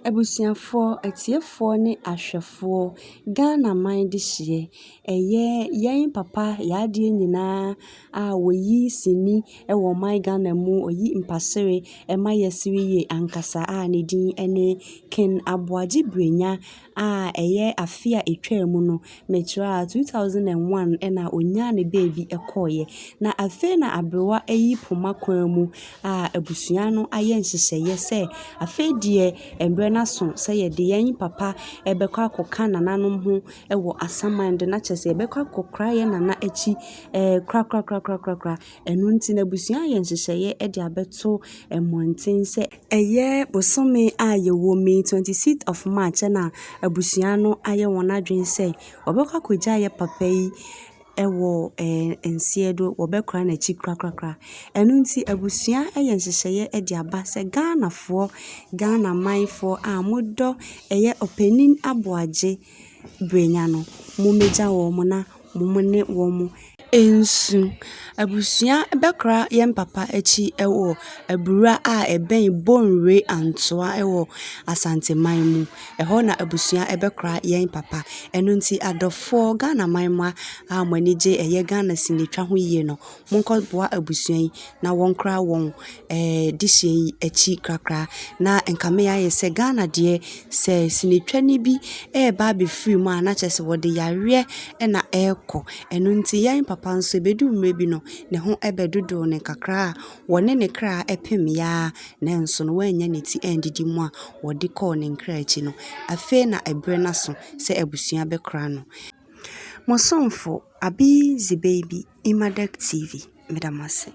Abusuafo atiefoɔ ne ahwɛfoɔ Ghana man de hyeɛ ɛyɛ yɛn papa yadeɛ nyinaa a woyi sini ɛwɔ man Ghana mu oyi mpasere ɛma yɛsiri yie ankasa a ne din ɛne Ken Aboagye Brenya a ɛyɛ afe a etwa mu no mekyerɛ 2001 ɛna onya ne baby ɛkɔɔyɛ na afe na abrewa ɛyi poma kwan mu a abusua no ayɛ nhyehyɛeɛ sɛ afe deɛ embre na so sɛ yɛde yɛn papa ɛbɛkɔ akɔka nananom ho ɛwɔ asaman de na kyerɛ ɛbɛkɔ akɔkra yɛ nana akyi kra ɛno nti na abusua yɛ nhyehyɛeɛ ɛde abɛto mmɔnten sɛ ɛyɛ bosome a yɛwɔ May 26th of March na abusua no ayɛ wɔn adwene sɛ wɔbɛkɔ akɔgya yɛ papa yi ɛwɔ nsie do wɔbɛkra n'akyi kra ɛno nti abusua ɛyɛ nhyehyɛeɛ ɛde aba sɛ Ghana manfoɔ a modɔ ɛyɛ ɔpanin Aboagye Brenya no momegya wɔn mo na mo ne wɔn mo ensu abusua bɛkra yɛn papa akyi ɛwɔ abura a ɛbɛn bonre antoa ɛwɔ asanteman mu ɛhɔ na abusua ɛbɛkra yɛn papa ɛno nti adɔfoɔ Ghana manma a manigye ɛyɛ Ghana sinetwa ho yie no monkɔboa abusua yi na wɔnkra wɔn dihye yi akyi krakra na nkame ayɛ sɛ Ghana deɛ sɛ sinetwa ni bi ɛba befiri mu a na kyerɛ sɛ wɔde yareɛ ɛna ɛkɔ ɛno nti yɛn papa nso bedu mmerɛ bi no ne ho ɛbɛdodo ne kakra a wɔne ne kra ɛpem ya na nso no wanya ne ti ɛndidi mu a wɔde kɔɔ ne nkra akyi no afe na ɛbrɛ na so sɛ abusua bɛkra no Mosomfo Abi Baby Emadek TV medamase